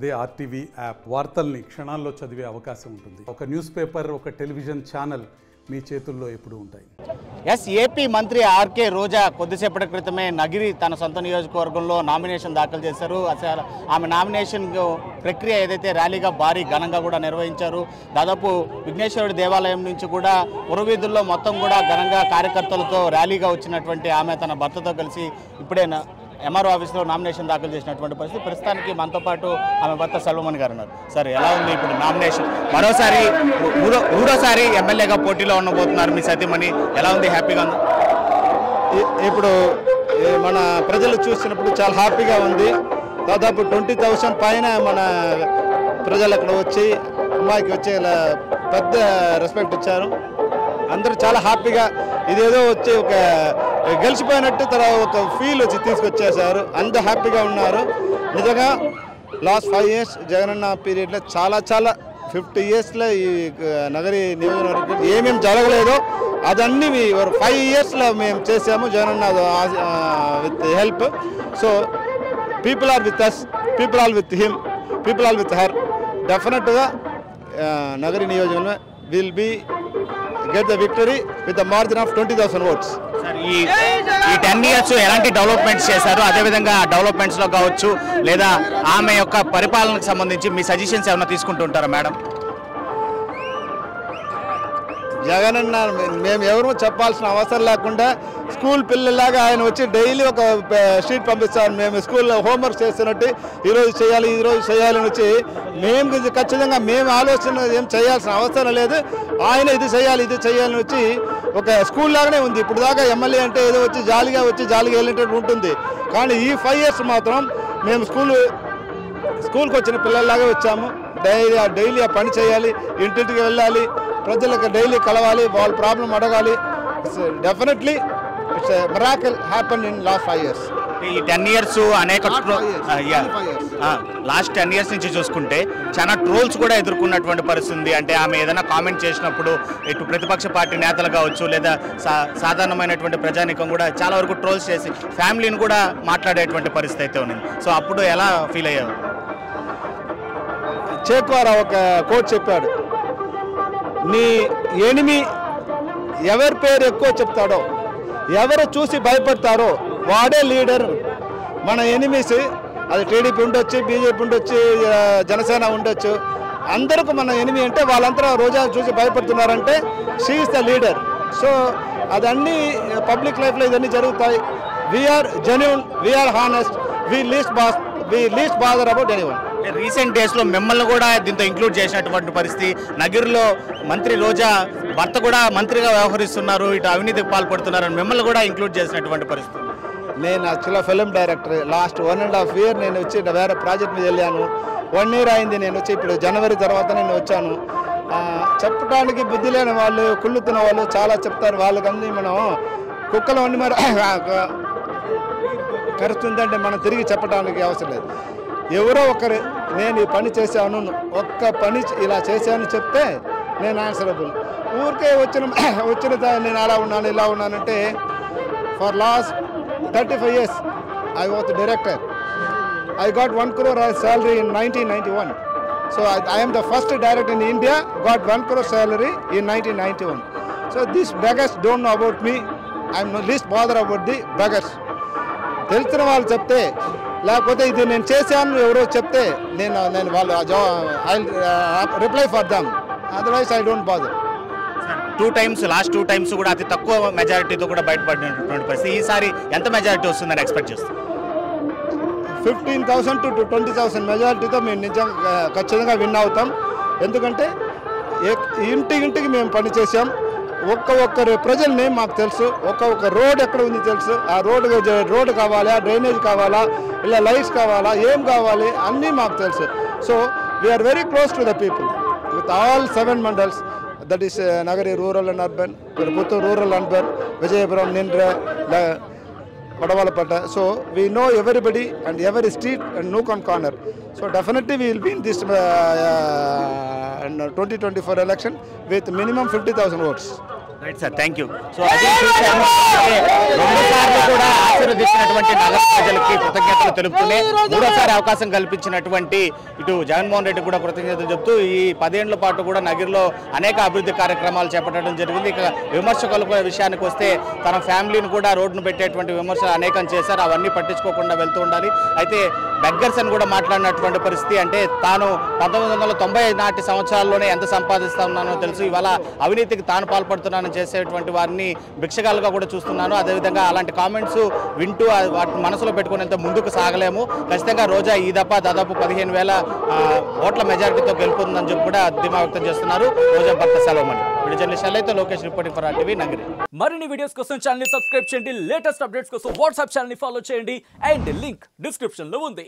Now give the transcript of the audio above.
అదే RTV app వార్తల్ని క్షణాల్లో చదివే అవకాశం ఉంటుంది. ఒక న్యూస్ పేపర్, ఒక టెలివిజన్ ఛానల్ మీ చేతుల్లో ఎప్పుడూ ఉంటాయి. ఏపీ మంత్రి ఆర్కే రోజా కొద్దిసేపటి క్రితమే నగిరి తన సొంత నియోజకవర్గంలో నామినేషన్ దాఖలు చేశారు. అసలు ఆమె నామినేషన్ ప్రక్రియ ఏదైతే ర్యాలీగా భారీ ఘనంగా కూడా నిర్వహించారు. దాదాపు విఘ్నేశ్వరుడి దేవాలయం నుంచి కూడా పురవీధుల్లో మొత్తం కూడా ఘనంగా కార్యకర్తలతో ర్యాలీగా వచ్చినటువంటి ఆమె తన భర్తతో కలిసి ఇప్పుడే ఎంఆర్ఓ ఆఫీస్లో నామినేషన్ దాఖలు చేసినటువంటి పరిస్థితి. ప్రస్తుతానికి మనతో పాటు ఆమె భర్త సెల్వమణి గారు ఉన్నారు. సార్, ఎలా ఉంది ఇప్పుడు నామినేషన్? మరోసారి మూడోసారి ఎమ్మెల్యేగా పోటీలో ఉండబోతున్నారు మీ సతీమణి. ఎలా ఉంది? హ్యాపీగా ఉంది? ఇప్పుడు మన ప్రజలు చూసినప్పుడు చాలా హ్యాపీగా ఉంది. దాదాపు 20,000 పైన మన ప్రజలు అక్కడ వచ్చి అమ్మాయికి వచ్చే పెద్ద రెస్పెక్ట్ ఇచ్చారు. అందరూ చాలా హ్యాపీగా ఇదేదో వచ్చి ఒక గెలిచిపోయినట్టు తర్వాత ఒక ఫీల్ వచ్చి తీసుకొచ్చేసారు. అంత హ్యాపీగా ఉన్నారు. నిజంగా లాస్ట్ 5 years జగనన్న పీరియడ్లో చాలా 50 yearsలో ఈ నగరి నియోజకవర్గం ఏమేమి జరగలేదో అదన్నీ 5 yearsలో మేము చేసాము జగనన్న with help. So people are with us, people are with him, people are with her. డెఫినెట్గా నగరి నియోజకవర్గంలో will be get the victory with the margin of 20,000 votes. Sir, ఈ 10 years ఎలాంటి డెవలప్మెంట్స్ చేశారు? అదేవిధంగా డెవలప్మెంట్స్లో కావచ్చు లేదా ఆమె యొక్క పరిపాలనకు సంబంధించి మీ సజెషన్స్ ఏమైనా తీసుకుంటుంటారా మేడం? జగనన్న మేము ఎవరూ చెప్పాల్సిన అవసరం లేకుండా స్కూల్ పిల్లలాగా ఆయన వచ్చి డైలీ ఒక షీట్ పంపిస్తారు. మేము స్కూల్లో హోంవర్క్ చేస్తున్నట్టు ఈరోజు చేయాలని వచ్చి మేము ఖచ్చితంగా మేము ఆలోచన ఏం చేయాల్సిన అవసరం లేదు. ఆయన ఇది చేయాలని వచ్చి ఒక స్కూల్ లాగానే ఉంది. ఇప్పుడు దాకా ఎమ్మెల్యే అంటే ఏదో వచ్చి జాలీగా వెళ్ళేటట్టు ఉంటుంది. కానీ ఈ 5 years మాత్రం మేము స్కూల్కి వచ్చిన పిల్లల్లాగా వచ్చాము. డైలీ ఆ పని చేయాలి, ఇంటింటికి వెళ్ళాలి, ప్రజలకు డైలీ కలవాలి, వాళ్ళ ప్రాబ్లం అడగాలి. Definitely it's a miracle happen in last 5 years. ఈ 10 years అనేక లాస్ట్ 10 years నుంచి చూసుకుంటే చాలా ట్రోల్స్ కూడా ఎదుర్కొన్నటువంటి పరిస్థితి ఉంది. అంటే ఆమె ఏదైనా కామెంట్ చేసినప్పుడు ఇటు ప్రతిపక్ష పార్టీ నేతలు కావచ్చు లేదా సాధారణమైనటువంటి ప్రజానికం కూడా చాలా వరకు ట్రోల్స్ చేసి ఫ్యామిలీని కూడా మాట్లాడేటువంటి పరిస్థితి అయితే ఉంది. సో అప్పుడు ఎలా ఫీల్ అయ్యారు? చేక్వారా ఒక కోట్ చెప్పాడు, నీ ఎనిమి ఎవరి పేరు ఎక్కువ చెప్తాడో, ఎవరు చూసి భయపడతారో వాడే లీడర్. మన ఎనిమీస్ అది టీడీపీ ఉండొచ్చు, బీజేపీ ఉండొచ్చు, జనసేన ఉండొచ్చు, అందరికీ మన ఎనిమి అంటే వాళ్ళంతా రోజా చూసి భయపడుతున్నారంటే she is the leader. So అదన్నీ పబ్లిక్ లైఫ్లో ఇదన్నీ జరుగుతాయి. We're genuine, we're honest, we least bother about anyone. Recent డేస్లో మిమ్మల్ని కూడా దీంతో ఇంక్లూడ్ చేసినటువంటి పరిస్థితి. నగిరిలో మంత్రి రోజా భర్త కూడా మంత్రిగా వ్యవహరిస్తున్నారు, ఇటు అవినీతికి పాల్పడుతున్నారని మిమ్మల్ని కూడా ఇంక్లూడ్ చేసినటువంటి పరిస్థితి. నేను యాక్చువల్గా ఫిలిం డైరెక్టర్. లాస్ట్ 1.5 year నేను వచ్చి వేరే ప్రాజెక్ట్ మీద వెళ్ళాను. 1 year అయింది నేను వచ్చి. ఇప్పుడు జనవరి తర్వాత నేను వచ్చాను. చెప్పడానికి బుద్ధి లేని వాళ్ళు, కుళ్ళుతున్న వాళ్ళు చాలా చెప్తారు. వాళ్ళకన్నీ మనం కుక్కలు వండి మరి కరుస్తుందంటే మనం తిరిగి చెప్పడానికి అవసరం లేదు. ఎవరో ఒకరు నేను ఈ పని చేశాను, ఒక్క పని ఇలా చేశాను చెప్తే నేను ఆన్సరబుల్. ఊరికే వచ్చిన నేను అలా ఉన్నాను ఇలా ఉన్నానంటే for last 35 years I was the director. I got 1 crore as salary in 1991. So I am the first director in India got 1 crore salary in 1991. So these beggars don't know about me. I am least bothered about the beggars. తెలిసిన వాళ్ళు చెప్తే, లేకపోతే ఇది నేను చేశాను ఎవరో చెప్తే నేను వాళ్ళు I reply for them, otherwise I don't bother. Last 2 times కూడా అతి తక్కువ మెజారిటీతో కూడా బయటపడినటువంటి పరిస్థితి. ఈసారి ఎంత మెజారిటీ వస్తుందని ఎక్స్పెక్ట్ చేస్తాం? 15,000 to 20,000 మెజారిటీతో మేము నిజంగా ఖచ్చితంగా విన్ అవుతాం. ఎందుకంటే ఇంటికి మేము పని చేసాం. ఒక్కరు ప్రజల నేమ్ మాకు తెలుసు. ఒక్క రోడ్ ఎక్కడ ఉంది తెలుసు. ఆ రోడ్డు కావాలా, డ్రైనేజ్ కావాలా, ఇలా లైట్స్ కావాలా, ఏం కావాలి అన్నీ మాకు తెలుసు. So we are very close to the people with all 7 mandals. That is Nagari rural and urban, Puttur rural urban, Vijayapuram, Nindra, Padawalapata. So we know everybody and every street and nook and corner. So definitely we will win this 2024 election with minimum 50,000 votes. Right sir, thank you. So అది చూసాము, రెండుసార్లు కూడా ఆశీర్వదించినటువంటి నగర ప్రజలకి కృతజ్ఞతలు తెలుపుతూనే మూడోసారి అవకాశం కల్పించినటువంటి ఇటు జగన్మోహన్ రెడ్డి కూడా కృతజ్ఞతలు చెప్తూ ఈ 10 ఏళ్ల పాటు కూడా నగిరిలో అనేక అభివృద్ధి కార్యక్రమాలు చేపట్టడం జరిగింది. ఇక విమర్శకుల విషయానికి వస్తే తన ఫ్యామిలీని కూడా రోడ్డును పెట్టేటువంటి విమర్శలు అనేకం చేశారు, అవన్నీ పట్టించుకోకుండా వెళ్తూ ఉండాలి. అయితే బెగ్గర్స్ అని కూడా మాట్లాడినటువంటి పరిస్థితి, అంటే తాను 1990 నాటి సంవత్సరాల్లోనే ఎంత సంపాదిస్తా ఉన్నానో తెలుసు, ఇవాళ అవినీతికి తాను పాల్పడుతున్నానని చేసేటువంటి వారిని భిక్షగాలుగా కూడా చూస్తున్నాను. అదేవిధంగా అలాంటి కామెంట్స్ వింటూ వాటిని మనసులో పెట్టుకునేంత ముందుకు సాగలేము. ఖచ్చితంగా రోజా ఈ దఫా దాదాపు 15,000 ఓట్ల మెజారిటీతో గెలుపుతుందని చెప్పి కూడా ధీమా వ్యక్తం చేస్తున్నారు రోజా భర్త సెలవుమణి. వీడియో జర్నలిస్ట్ అయితే Lokesh reporting for RTV Nagari. మరిన్ని వీడియోస్ కోసం ఛానల్ ని సబ్స్క్రైబ్ చేయండి, లేటెస్ట్ అప్డేట్స్ కోసం వాట్సాప్ ఛానల్ ని ఫాలో చేయండి అండ్ లింక్ డిస్క్రిప్షన్ లో ఉంది.